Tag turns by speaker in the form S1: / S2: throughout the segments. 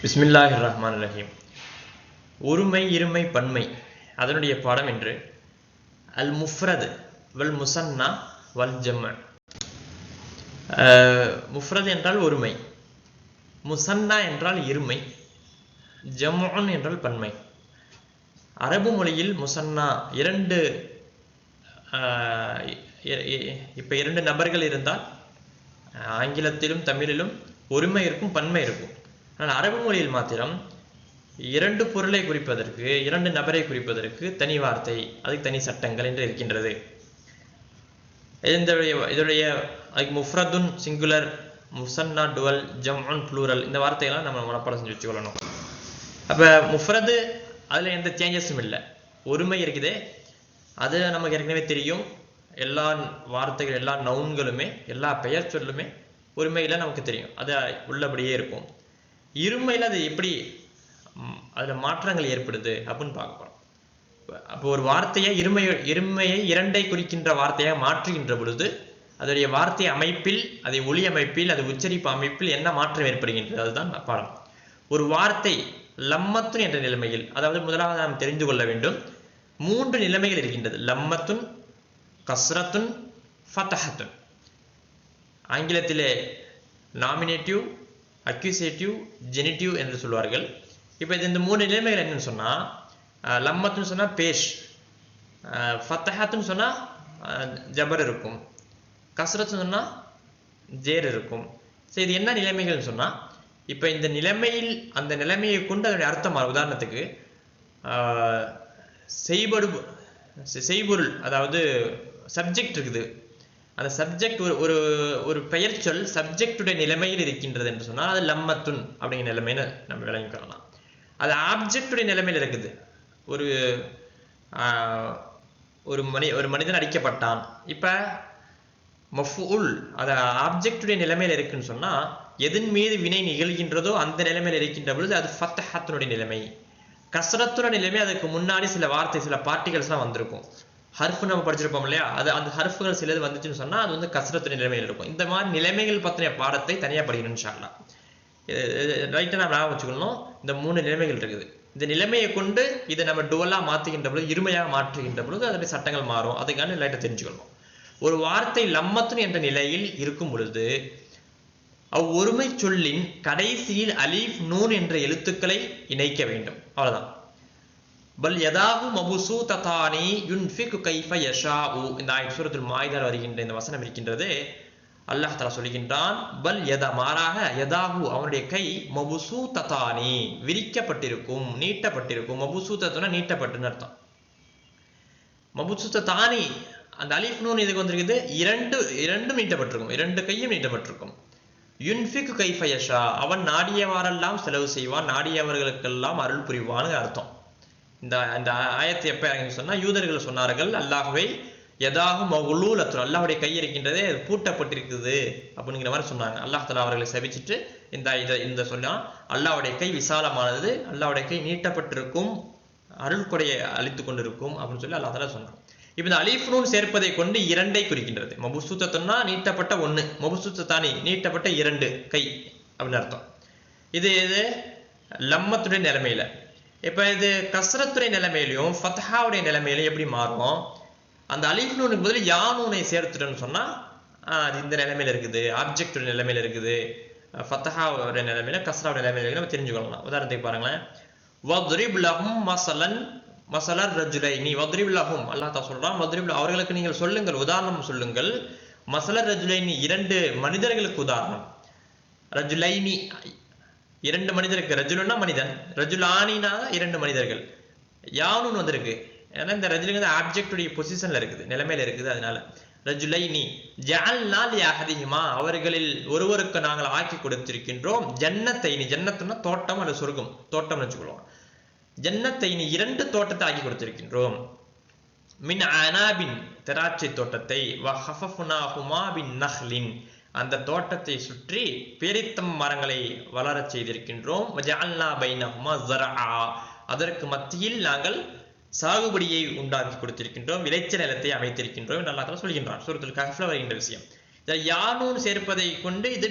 S1: பிஸ்மில்லாஹிர் ரஹ்மானிர் ரஹீம். ஒருமை இருமை பன்மை அதனுடைய பாடம் என்று அல் முஃப்ரத் வல் முசன்னா வல் ஜம். முஃப்ரத் என்றால் ஒருமை, முசன்னா என்றால் இருமை, ஜம்உன் என்றால் பன்மை. அரபு மொழியில் முசன்னா இரண்டு நபர்கள் இருந்தால் ஆங்கிலத்திலும் தமிழிலும் ஒருமை இருக்கும், பன்மை இருக்கும். ஆனால் அரபு மொழியில் மாத்திரம் இரண்டு பொருளை குறிப்பதற்கு, இரண்டு நபரை குறிப்பதற்கு தனி வார்த்தை, அதுக்கு தனி சட்டங்கள் என்று இருக்கின்றது. இதனுடைய முஃப்ரதுன் சிங்குலர், முசன்னா டுவல், ஜம்உன் ப்ளூரல், இந்த வார்த்தைகள்லாம் நம்ம மனப்பாடம் செஞ்சு வச்சுக்கொள்ளணும். அப்போ முஃப்ரது அதில் எந்த சேஞ்சஸும் இல்லை. ஒருமை இருக்குதே, அது நமக்கு ஏற்கனவே தெரியும். எல்லா வார்த்தைகள், எல்லா நவுன்களுமே, எல்லா பெயர் சொல்லுமே ஒருமையில் நமக்கு தெரியும், அது உள்ளபடியே இருக்கும். இருமையில் அது எப்படி அதில் மாற்றங்கள் ஏற்படுது அப்படின்னு பார்க்க போகிறோம். அப்போ ஒரு வார்த்தையை இருமையை இரண்டை குறிக்கின்ற வார்த்தையாக மாற்றுகின்ற பொழுது அதனுடைய வார்த்தை அமைப்பில், அதை ஒளி அமைப்பில், அது உச்சரிப்பு அமைப்பில் என்ன மாற்றம் ஏற்படுகின்றது, அதுதான் பாடம். ஒரு வார்த்தை லம்மத்துன் என்ற நிலைமையில், அதாவது முதலாவது நாம் தெரிந்து கொள்ள வேண்டும், 3 நிலைமைகள் இருக்கின்றது. லம்மத்துன், கஸ்ரத்துன், ஃபதஹத்துன். ஆங்கிலத்திலே நாமினேட்டிவ், அக்யூசேட்டிவ், ஜெனிட்டிவ் என்று சொல்வார்கள். இப்போ இந்த 3 நிலைமைகள் என்னன்னு சொன்னால், லம்மத்துன்னு சொன்னால் பேஷ், ஃபத்தஹத்துன்னு சொன்னால் ஜபர் இருக்கும், கஸ்ரத்துன்னு சொன்னால் ஜேர் இருக்கும். சரி, இது என்ன நிலைமைகள்னு சொன்னால், இப்போ இந்த நிலைமையில் அந்த நிலைமையை கொண்டு அதனுடைய அர்த்தம், உதாரணத்துக்கு செய்பொருள், அதாவது சப்ஜெக்ட் இருக்குது. அந்த சப்ஜெக்ட் ஒரு பெயர் சொல் சப்ஜெக்டுடைய நிலைமையில் இருக்கின்றது என்று சொன்னால் அது லம்மத்துன் அப்படிங்கிற நிலைமைன்னு நம்ம விளங்கிக்கலாம். அது ஆப்ஜெக்டுடைய நிலைமையில் இருக்குது. ஒரு மனிதன் அடிக்கப்பட்டான். இப்போ மஃபூல் அது ஆப்ஜெக்டுடைய நிலைமையில் இருக்குன்னு சொன்னால், எதன் மீது வினை நிகழ்கின்றதோ அந்த நிலைமையில் இருக்கின்ற பொழுது அது ஃபத்தஹத்துனுடைய நிலைமை. கஸ்ரத்துடைய நிலைமை, அதுக்கு முன்னாடி சில வார்த்தை, சில பார்ட்டிகல்ஸ்லாம் வந்திருக்கும். ஹர்ஃப் நம்ம படிச்சிருப்போம் இல்லையா, அது அந்த ஹர்ஃப்கள் சிலது வந்துச்சுன்னு சொன்னால் அது வந்து கஸ்ரத்து நிலைமையில் இருக்கும். இந்த மாதிரி நிலைமைகள் பற்றின பாடத்தை தனியாக படிக்கணும் இன்ஷா அல்லாஹ். ரைட்டாக நம்ம ஞாபகம் வச்சுக்கணும். இந்த 3 நிலைமைகள் இருக்குது. இந்த நிலைமையை கொண்டு இதை நம்ம டுவலாக மாற்றுகின்ற பொழுது, இருமையாக மாற்றுகின்ற பொழுது அதனுடைய சட்டங்கள் மாறும். அதுக்கான லைட்டாக தெரிஞ்சுக்கணும். ஒரு வார்த்தை லம்மத்துன் என்ற நிலையில் இருக்கும் பொழுது ஒருமை சொல்லின் கடைசியில் அலீஃப் நூன் என்ற எழுத்துக்களை இணைக்க வேண்டும். அவ்வளவுதான். பல் யதாஹு மபுசூததானி யுன்ஃபிகு கைஃப யஷாஉ. இந்த சூரத்துல் மாயிதால வருகின்ற இந்த வசனம் இருக்கின்றது. அல்லாஹ் தஆலா சொல்கின்றான், பல் மாறாக யதாஹு அவனுடைய கை, மபுசூததானி விரிக்கப்பட்டிருக்கும், நீட்டப்பட்டிருக்கும். மபுசூதத்துனா நீட்டப்பட்டுன்னு அர்த்தம். மபுசூததானி அந்த அலிஃப் நூன் இதுக்கு வந்திருக்குது. இரண்டும் நீட்டப்பட்டிருக்கும், 2 கையும் நீட்டப்பட்டிருக்கும். யுன்ஃபிகு கைஃப யஷா, அவன் நாடியவாரெல்லாம் செலவு செய்வான், நாடியவர்களுக்கெல்லாம் அருள் புரிவான்னு அர்த்தம். இந்த ஆயத்தை எப்ப இறங்கி சொன்னா, யூதர்கள் சொன்னார்கள், அல்லாஹ்வை யதாஹு மக்லூலத்துன், அல்லாஹ்வுடைய கை இருக்கின்றதே அது பூட்டப்பட்டிருக்குது அப்படிங்கிற மாதிரி சொன்னாங்க. அல்லாஹ் தஆலா அவர்களை சபிச்சிட்டு இந்த சொன்னா, அல்லாஹ்வுடைய கை விசாலமானது, அல்லாஹ்வுடைய கை நீட்டப்பட்டிருக்கும், அருள் கொடையை அளித்துக் கொண்டிருக்கும் அப்படின்னு சொல்லி அல்லாஹ் தஆலா சொன்னாங்க. இப்போ இந்த அலிஃப் நூன் சேர்ப்பதை கொண்டு 2ஐ குறிக்கின்றது. மபுசூத்தத்துன்னா நீட்டப்பட்ட 1, மபுசூத்தத்தானி நீட்டப்பட்ட 2 கை அப்படின்னு அர்த்தம். இது லம்மத்துடைய நிலைமையில. இப்போ இது கஸ்ரத்துடைய நிலைமையிலையும் ஃபத்ஹாவுடைய நிலைமையிலையும் எப்படி மாறும்? அந்த அலிஃப் நூனுக்கு பதில் யா நூனை சேர்த்துட்டோன்னு சொன்னால் அது இந்த நிலைமையில இருக்குது, ஆப்ஜெக்டுடைய நிலைமையில இருக்குது. ஃபத்ஹாவுடைய நிலைமையில, கஸ்ராவுடைய நிலைமையில நம்ம தெரிஞ்சுக்கொள்ளலாம். உதாரணத்துக்கு பாருங்களேன், வத்ரிப் லஹும் மஸலர் ரஜுலைனி. வத்ரிப் லஹும், அல்லாஹ் தஆலா சொல்றான், வத்ரிப் அவர்களுக்கு நீங்கள் சொல்லுங்கள், உதாரணம் சொல்லுங்கள். மஸலர் ரஜுலைனி 2 மனிதர்களுக்கு உதாரணம். ரஜுலைனி 2 மனிதருக்கு, ரஜுலுன்னா மனிதன், ரஜுலானினா 2 மனிதர்கள். யானுன்னு வந்திருக்கு, ஏன்னா இந்த ரஜுலுங்க ஆப்ஜெக்டுடைய பொசிஷன்ல இருக்குது, நிலைமையில இருக்குது. அதனால ரஜுலைனி ஜஅல்னா லிஅஹதிஹிமா, அவர்களில் ஒருவருக்கு நாங்கள் ஆக்கி கொடுத்திருக்கின்றோம். ஜன்னத்தைனி, ஜன்னத்துன்னா தோட்டம் அல்லது சொர்க்கம், தோட்டம் வச்சுக்கொள்வோம். ஜன்னத்தைனி 2 தோட்டத்தை ஆக்கி கொடுத்திருக்கின்றோம். மின் அனாபின் திராட்சை தோட்டத்தை, வஹஃபஃப்னாஹுமா பின் நஹ்லின் அந்த தோட்டத்தை சுற்றி பேரித்தம் மரங்களை வளரச் செய்திருக்கின்றோம். வஜஅல்னா பைனஹுமா ஸரஆ, அதற்கு மத்தியில் நாங்கள் சாகுபடியை உண்டாக்கி கொடுத்திருக்கின்றோம், விளைச்சல் நிலத்தை அமைத்திருக்கின்றோம் என்று அல்லாஹ் தஆலா சொல்கின்றான். சூரத்துல் கஹ்ஃப்ல வருகின்ற விஷயம். யானூன் சேர்ப்பதை கொண்டு இது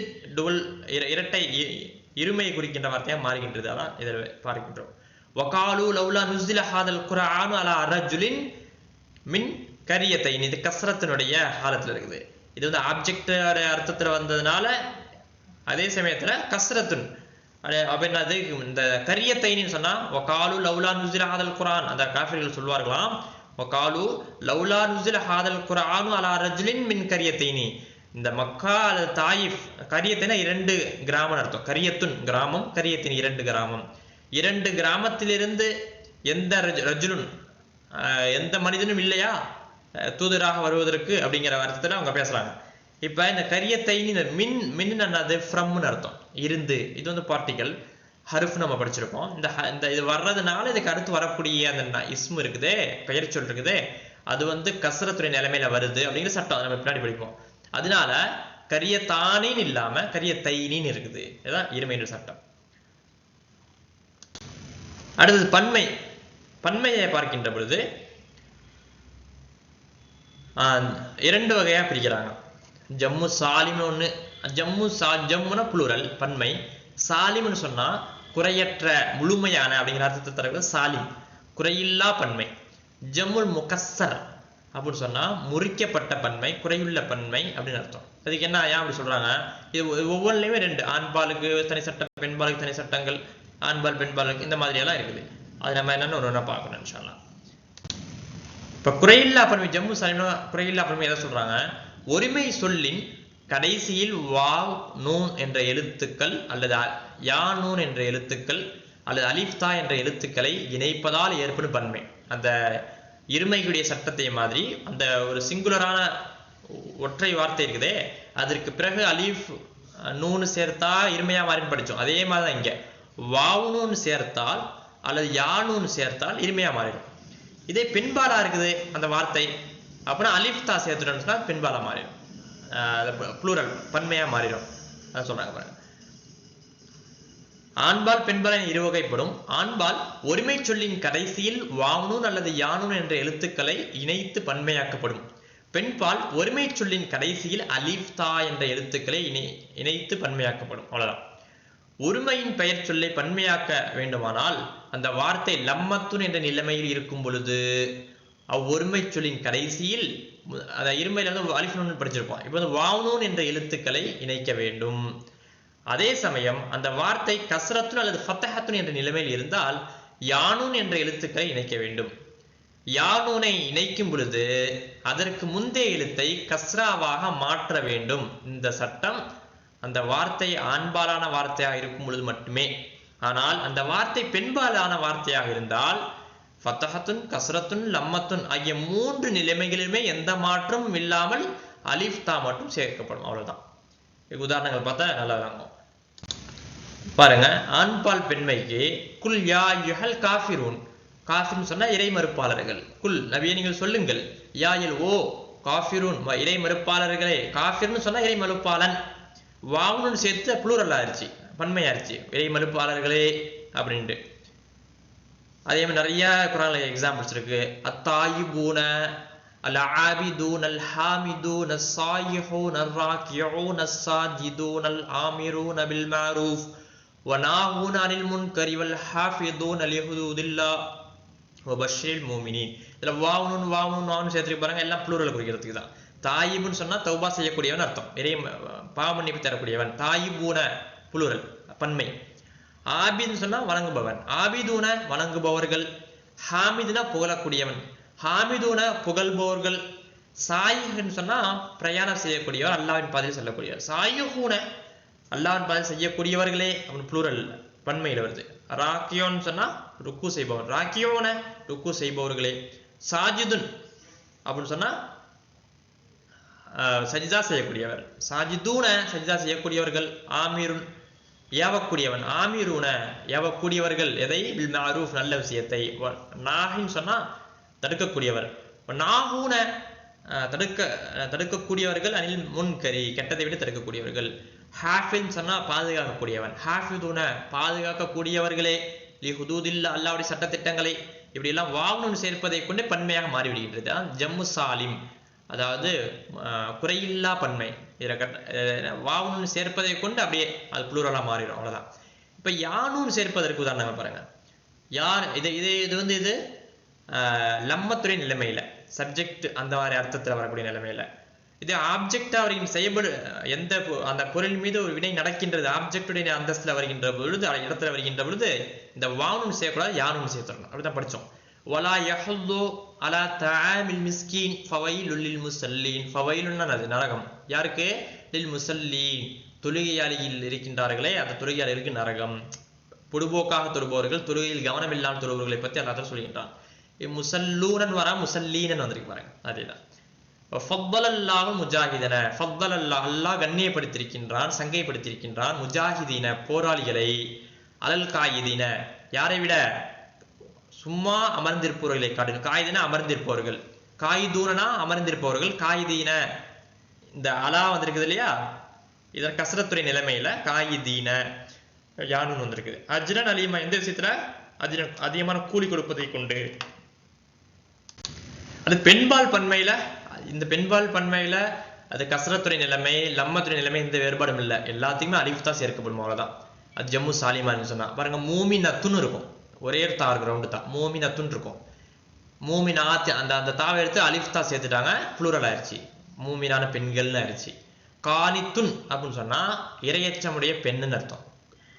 S1: இரட்டை இருமையை குறிக்கின்ற வார்த்தையாக மாறுகின்றது. அதான் இதில் பார்க்கின்றோம். வகாலு லவ்லா நுஸ்ஸில ஹாதல் குர்ஆனு அலா ரஜுலின் மின் கரியத்தைன். இது கஸ்ரத்தினுடைய ஹாலத்தில் இருக்குது. இது வந்து ஆப்ஜெக்டோட அர்த்தத்தில் வந்ததுனால அதே சமயத்துல கஸ்ரத்துன் அப்படின்னது இந்த கரியத்தைன்னு சொன்னா வகாலு லவ்லா நுஸ்ஸில ஹாதல் குர்ஆன், அந்த காஃபிர்கள் சொல்வார்களாம் வகாலு லவ்லா நுஸ்ஸில ஹாதல் குர்ஆனு அலா ரஜுலின் மின் கரியத்தைனி. இந்த மக்கா அல்லது தாயிஃப், கரியத்தைனா 2 கிராமம் அர்த்தம். கரியத்துன் கிராமம், கரியத்தின் 2 கிராமம். 2 கிராமத்திலிருந்து எந்த ரஜுலுன் எந்த மனிதனும் இல்லையா தூதராக வருவதற்கு அப்படிங்கிற அர்த்தத்துல அவங்க பேசுறாங்க. இப்ப இந்த கரியத்தைனி இந்த மின் என்னது ஃப்ரம்னு அர்த்தம், இருந்து. இது வந்து பார்ட்டிகல் ஹருஃப் நம்ம படிச்சிருப்போம். இந்த இது வர்றதுனால இதுக்கு அடுத்து வரக்கூடிய அந்த இஸ்மு இருக்குதே, பெயர் சொல் இருக்குதே, அது வந்து கஸ்ரத்துடைய நிலைமையில வருது அப்படிங்கிற சட்டம் நம்ம பின்னாடி படிப்போம். அதனால கரியத்தானின் இல்லாம கரியத்தைனின் இருக்குது. இதுதான் இருமையின் சட்டம். அடுத்தது பன்மை. பன்மையை பார்க்கின்ற பொழுது 2 வகையா பிரிக்கிறாங்க. ஜம்மு சாலிம் ஒண்ணு. ஜம்முனா புளூரல் பன்மை. சாலிம்னு சொன்னா குறையற்ற முழுமையான அப்படிங்கிற அர்த்தத்தை தரக்கூடிய சாலிம், குறையில்லா பன்மை. ஜம்முல் முகஸ்ஸர் அப்படின்னு சொன்னா முறிக்கப்பட்ட பன்மை, குறையுள்ள பன்மை அப்படின்னு அர்த்தம். அதுக்கு என்ன ஏன் அப்படி சொல்றாங்க? இது ஒவ்வொன்றுலையுமே 2, ஆண்பாலுக்கு தனி சட்டம், பெண்பாலுக்கு தனி சட்டங்கள், ஆண்பால் பெண்பாலுக்கு இந்த மாதிரி எல்லாம் இருக்குது. அது நம்ம என்னன்னு ஒன்று பார்க்கணும் இன்ஷா அல்லாஹ். இப்ப குறையில்லா பன்மை, ஜம்மு சாலிம்னா குறையில்லா பன்மை எதை சொல்றாங்க? ஒருமை சொல்லின் கடைசியில் வாவ் நூன் என்ற எழுத்துக்கள் அல்லது யா நூன் என்ற எழுத்துக்கள் அல்லது அலிஃப்தா என்ற எழுத்துக்களை இணைப்பதால் ஏற்படும் பன்மை. அந்த இருமைக்குடைய சட்டத்தை மாதிரி அந்த ஒரு சிங்குலரான ஒற்றை வார்த்தை இருக்குதே, அதற்கு பிறகு அலிஃப் நூனு சேர்த்தா இருமையா மாறின்னு படிச்சோம். அதே மாதிரிதான் இங்க வாவ் நூன் சேர்த்தால் அல்லது யா நூன் சேர்த்தால் இருமையா மாறிடும். இதே பெண்பாலா இருக்குது அந்த வார்த்தை அப்படின்னா அலிஃப்தா சேர்த்துட்டோம்னு சொன்னா பெண்பாலா மாறிடும், புளூரல் பன்மையா மாறிடும். அதான் சொல்றாங்க பாருங்க. ஆண்பால் பெண்பால் என 2 வகைப்படும். ஆண்பால் ஒருமை சொல்லின் கடைசியில் வானூன் அல்லது யானூன் என்ற எழுத்துக்களை இணைத்து பன்மையாக்கப்படும். பெண்பால் ஒருமை சொல்லின் கடைசியில் அலிஃப்தா என்ற எழுத்துக்களை இணைத்து பன்மையாக்கப்படும். அவ்வளவுதான். ஒருமையின் பெயர் சொல்லை பன்மையாக்க வேண்டுமானால் அந்த வார்த்தை லம்மத்துன் என்ற நிலைமையில் இருக்கும் பொழுது அவ்வொருமை சொல்லின் கடைசியில் அந்த இருமையில வந்து அலிஃப் நூன் படிச்சிருப்போம். இப்போ வந்து வானூன் என்ற எழுத்துக்களை இணைக்க வேண்டும். அதே சமயம் அந்த வார்த்தை கஸ்ரத்துன் அல்லது ஃபத்தஹத்துன் என்ற நிலைமையில் இருந்தால் யானூன் என்ற எழுத்துக்களை இணைக்க வேண்டும். யானூனை இணைக்கும் பொழுது அதற்கு முந்தைய எழுத்தை கஸ்ராவாக மாற்ற வேண்டும். இந்த சட்டம் அந்த வார்த்தை ஆண்பாலான வார்த்தையாக இருக்கும் பொழுது மட்டுமே. ஆனால் அந்த வார்த்தை பெண்பாலான வார்த்தையாக இருந்தால் ஃபத்தஹத்துன் கஸ்ரத்துன் லம்மத்துன் ஆகிய 3 நிலைமைகளிலுமே எந்த மாற்றமும் இல்லாமல் அலிஃப்தா மட்டும் சேர்க்கப்படும். அவ்வளவுதான். உதாரணங்கள் பார்த்தா நல்லா இருக்கும். பாருங்க, ஆண்பால் பெண்மைக்கு குல் யா யுஹல் காஃபிரூன். காஃபிர்னு சொன்னா இறை மறுப்பாளர்கள். குல் நபியே நீங்கள் சொல்லுங்கள். யாயில் ஓ காஃபிரூன் இறை மறுப்பாளர்களே. காஃபிர்னு சொன்னா இறை மறுப்பாளன். வாவுன்னு சேர்த்து புளூரல் ஆயிடுச்சு, பன்மையாயிருச்சு, இறை மறுப்பாளர்களே அப்படின்ட்டு. அதே மாதிரி நிறைய குர்ஆன்ல எக்ஸாம்பிள்ஸ் இருக்கு. அத்தாயிபூன அல் ஆபிதூன் அல் ஹாமிதூன் அஸ்ஸாயிஹூன் அர்ராகியூன் அஸ்ஸாஜிதூன் அல் ஆமிரூன் பில் மஅரூஃப் வநாஹூன அனில் முன்கரி வல் ஹாஃபிதூன் லிஹுதூதில்லாஹ் வபஷ்ஷிரில் முஃமினீன். இதுல வாவுன் சேர்த்து பாருங்க, எல்லாம் ப்ளூரல் குறிக்கிறதுக்கு தான். தாயிபுன்னு சொன்னா தௌபா செய்யக்கூடியவன் அர்த்தம், இறை பாவமன்னிப்பு தரக்கூடியவன். தாயிபூன ப்ளூரல் பன்மை. ஆபித்னு சொன்னா வணங்குபவன். ஆபிதூன வணங்குபவர்கள். ஹாமிதுனா புகழக்கூடியவன். ஹாமிதூன புகழ்பவர்கள். சாயிஹ்னு சொன்னா பிரயாணம் செய்யக்கூடியவர், அல்லாஹ்வின் பாதையில் செல்லக்கூடியவர். சாயிஹூன அல்லாஹ்வின் பாதையில் செய்யக்கூடியவர்களே அப்படின்னு ப்ளூரல் பன்மையில் வருது. ராக்கியோன்னு சொன்னா ருக்கு செய்பவன். ராக்கியோன ருக்கு செய்பவர்களே. சாஜிதுன் அப்படின்னு சொன்னா சஜிதா செய்யக்கூடியவர். சாஜிதூன சஜிதா செய்யக்கூடியவர்கள். ஆமீருன் ஏவக்கூடியவன். ஆமீரூன ஏவக்கூடியவர்கள். எதை? பில் மஅரூஃப் நல்ல விஷயத்தை. நாஹின்னு சொன்னா தடுக்கக்கூடியவர். நாஹூன தடுக்கக்கூடியவர்கள். அனில் முன்கரி கெட்டதை விட தடுக்கக்கூடியவர்கள். ஹாஃபின் சொன்னா பாதுகாக்கக்கூடியவன். ஹாஃபிதுன பாதுகாக்கக்கூடியவர்களே. லி ஹுதூதில்லா அல்லாஹ்வுடைய சட்டத்திட்டங்களை. இப்படி எல்லாம் வாவுன்னு சேர்ப்பதை கொண்டு பன்மையாக மாறிவிடுகின்றது. ஜம்மு சாலிம், அதாவது குறையில்லா பன்மை. வாவுன்னு சேர்ப்பதை கொண்டு அப்படியே அது புளூரலா மாறிடும். அவ்வளவுதான். இப்ப யானூன் சேர்ப்பதற்கு உதாரணம் பாருங்க. யார் இது இது இது வந்து இது லம்மத்துறை நிலைமையில சப்ஜெக்ட் அந்த மாதிரி அர்த்தத்தில் வரக்கூடிய நிலைமையில, இது ஆப்ஜெக்டா அவர்கள் செய்யப்படு எந்த அந்த பொருள் மீது ஒரு வினை நடக்கின்றது ஆப்ஜெக்டுடைய அந்தஸ்துல வருகின்ற பொழுது இடத்துல வருகின்ற பொழுது இந்த வானூன் செய்யக்கூடாது, யானூன் சேர்த்துடணும். அப்படிதான் படிச்சோம். வலா யஹுல்லு அலா தஆமில் மிஸ்கீன் ஃபவைலுல் லில் முஸல்லீன். ஃபவைலுன்னா அது நரகம். யாருக்கு? லில் முஸல்லீன், தொழுகையாளியில் இருக்கின்றார்களே அந்த தொழுகையாளிகளுக்கு நரகம். பொடுபோக்காக தொழுபவர்கள், தொழுகையில் கவனம் இல்லாமல் தொழுபவர்களை பற்றி அல்லாஹ் சொல்கின்றான். முசல்லூனன் வரா, முசல்லீனன் வந்திருக்கு பாருங்க. அதேதான். ஃபவ்வலல்லாஹு முஜாஹிதன, ஃபவ்வலல்லாஹ் அல்லாஹ் கண்ணியப்படுத்தியிருக்கின்றான், சங்கைப்படுத்தியிருக்கின்றான் முஜாஹிதீன போராளிகளை, அலல் காயிதீன யாரை விட? சும்மா அமர்ந்திருப்பவர்களை காட்டிலும். காயிதீன அமர்ந்திருப்பவர்கள், காயிதூனா அமர்ந்திருப்பவர்கள், காயிதீன இந்த அலா வந்திருக்குது இல்லையா, இதன் கசரத்துறை நிலைமையில காயிதீன யானுன்னு வந்திருக்குது. அஜ்ரன் அலிமா எந்த விஷயத்துல? அஜ்ரன் அதிகமான கூலி கொடுப்பதை கொண்டு. அது பெண்பால் பன்மையில, இந்த பெண்பால் பன்மையில அது கசரத்துறை நிலைமை லம்மத்துறை நிலைமை எந்த வேறுபாடும் இல்லை, எல்லாத்துக்குமே அலிஃப் தான் சேர்க்கப்படும், அவ்வளவுதான். அது ஜம்மு சாலிமான்னு சொன்னா பாருங்க. மூமினத்துன்னு இருக்கும், ஒரே ஒரு தா ரவுண்டு தான், மூமினத்துன்னு இருக்கும். மூமினாத் அந்த அந்த தாவை எடுத்து அலிஃப் தான் சேர்த்துட்டாங்க, புளூரல் ஆயிடுச்சு, மூமினான பெண்கள்னு ஆயிடுச்சு. கானித்துன் அப்படின்னு சொன்னா இரையச்சமுடைய பெண்ணுன்னு அர்த்தம்.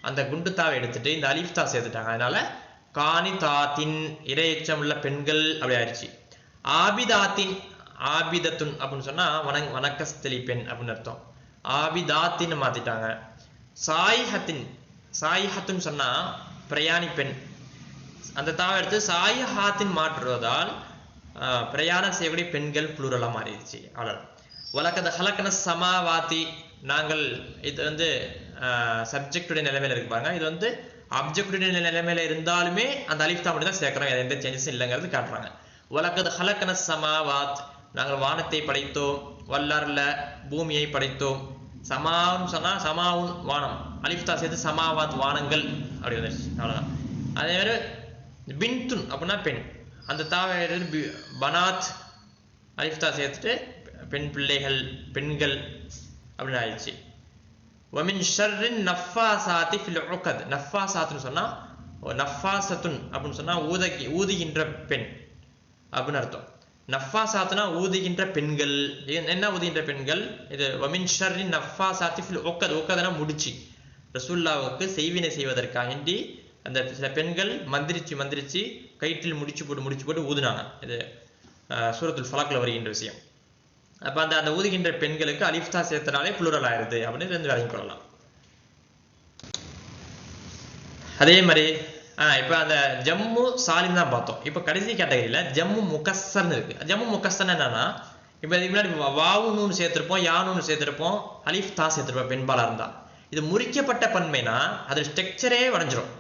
S1: அந்த குண்டு தாவை எடுத்துட்டு இந்த அலிஃப் தா சேர்த்துட்டாங்க, அதனால கானி தாத்தின் இரையச்சம் உள்ள பெண்கள் அப்படி ஆயிடுச்சு. ஆபிதாத்தின், ஆபிதத்துன் அப்படின்னு சொன்னா வணக்கஸ்தலி பெண் அப்படின்னு அர்த்தம், ஆபிதாத்தின்னு மாத்திட்டாங்க. சாயிஹத்தின், சாயிஹத்துன்னு சொன்னா பிரயாணி பெண், அந்த தாவை எடுத்து சாயிஹாத்தின் மாற்றுவதால் பிரயாணம் செய்யக்கூடிய பெண்கள் புளூரலா மாறிடுச்சு, அவ்வளவு. வலக்கத ஹலக்கன சமாவாத்தி, நாங்கள் இது வந்து சப்ஜெக்டுடைய நிலைமையில இருப்பாங்க, இது வந்து ஆப்ஜெக்டுடைய நிலைமையில இருந்தாலுமே அந்த அலிஃப் தா மட்டும் தான் சேர்க்கிறோம், எந்த சேஞ்சஸும் இல்லைங்கிறது காட்டுறாங்க. வலக்கத் ஹலக்கன சமாவாத், நாங்கள் வானத்தை படைத்தோம், வல்லர்ல பூமியை படைத்தோம். சமாவும் சொன்னா சமாவுன் வானம், அலிஃப் தா சேர்த்து சமாவாத் வானங்கள் அப்படி வந்துருச்சு, அவ்வளவுதான். அதே மாதிரி பின்துன் அப்படின்னா பெண், அந்த தாவை பனாத் அலிஃப் தா சேர்த்துட்டு பெண் பிள்ளைகள் பெண்கள் அப்படின்னு ஆயிடுச்சு. வமின் ஷர்ரின் நஃபாசாத்தி ஃபில் உகத், நஃபாசாத்துன்னு சொன்னா நஃபாசத்துன் அப்படின்னு சொன்னா ஊதுகின்ற பெண் அப்படின்னு அர்த்தம். நஃபாசாத்துனா ஊதுகின்ற பெண்கள், என்ன ஊதுகின்ற பெண்கள்? இது வமின் ஷர்ரின் நஃபாசாத்தி ஃபில் உகத், உகத்னா முடிச்சு, ரசூலுல்லாஹ்வுக்கு செய்வினை செய்வதற்காக அந்த சில பெண்கள் மந்திரிச்சு கயிற்றில் முடிச்சு போட்டு ஊதுனாங்க. இது சூரத்துல் ஃபலக்ல வருகின்ற விஷயம். அப்ப அந்த ஊதுகின்ற பெண்களுக்கு அலிஃப் தா சேர்த்தனாலே புளூரல் ஆயிருது அப்படின்னு இருந்து விளங்கிக் கொள்ளலாம். அதே மாதிரி இப்ப அந்த ஜம்மு சாலிம் தான் பார்த்தோம். இப்ப கடைசி கேட்டகரியில ஜம்மு முகஸ்ஸர்னு இருக்கு. ஜம்மு முகஸ்ஸர் என்னன்னா, இப்ப இதுக்கு முன்னாடி வாவுன்னு சேர்த்திருப்போம், யானூன்னு சேர்த்திருப்போம், அலிஃப் தா சேர்த்திருப்போம் பெண்பாலா இருந்தா. இது முறிக்கப்பட்ட பன்மைனா அது ஸ்ட்ரக்சரே உடைஞ்சிரும்,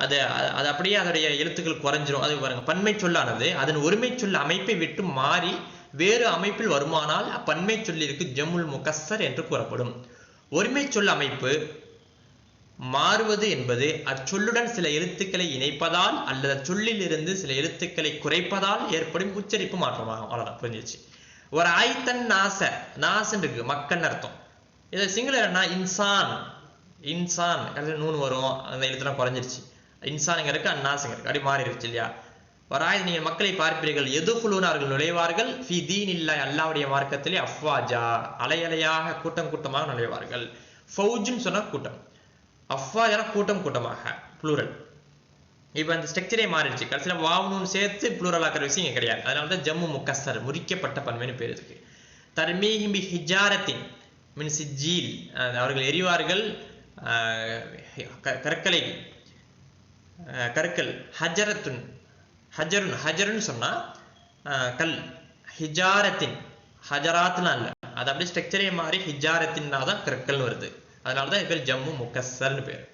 S1: அது அது அப்படியே அதோடைய எழுத்துக்கள் குறைஞ்சிரும். அது பாருங்க, பன்மை சொல்லானது அதன் ஒருமை சொல் அமைப்பை விட்டு மாறி வேறு அமைப்பில் வருமானால் அப்பன்மை சொல்லிற்கு ஜம்முல் முகஸ்ஸர் என்று கூறப்படும். ஒருமை சொல் அமைப்பு மாறுவது என்பது அச்சொல்லுடன் சில எழுத்துக்களை இணைப்பதால் அல்லது சொல்லில் இருந்து சில எழுத்துக்களை குறைப்பதால் ஏற்படும் உச்சரிப்பு மாற்றமாகும், அவ்வளவுதான், புரிஞ்சிச்சு. ஒரு ஆய்தன் நாச, நாசன் இருக்கு மக்கள் அர்த்தம். இதை சிங்குலர்னா இன்சான், இன்சான் நூன் வரும், அந்த எழுத்துலாம் குறைஞ்சிருச்சு, இன்சானுங்கிறதுக்கு அந்நாசுங்கிறதுக்கு அப்படி மாறிடுச்சு இல்லையா. வராய் நீங்கள் மக்களை பார்ப்பீர்கள், எதுகுலூனார்கள் நுழைவார்கள், ஃபி தீனில்லாஹ் அல்லாஹ்வுடைய மார்க்கத்திலே அஃப்வாஜா அலையலையாக கூட்டம் கூட்டமாக நுழைவார்கள். ஃபௌஜுன்னு சொன்னா கூட்டம், அஃப்வாஜா கூட்டம் கூட்டமாக புளூரல். இப்போ அந்த ஸ்ட்ரக்சரே மாறிடுச்சு, கடைசியில் வாவுன்னு சேர்த்து புளூரல் ஆக்கிற விஷயம் இங்கே கிடையாது. அதனால தான் ஜம்மு முகஸ்ஸர் முறிக்கப்பட்ட பன்மைன்னு பேர் இருக்கு. தர்மீஹிம் பி ஹிஜாரத்தின் மின் சிஜ்ஜீல், அவர்கள் எரிவார்கள் கற்களை, கற்கள். ஹஜரத்துன், ஹஜருன், ஹஜருன்னு சொன்னா கல், ஹிஜாரத்தின் ஹஜராத்லாம் இல்லை, அது அப்படியே ஸ்ட்ரக்சரே மாறி ஹிஜாரத்தின்னா தான் கற்கள்னு வருது. அதனால தான் இது பேர் ஜம்மு முகஸ்ஸர்னு பேர்.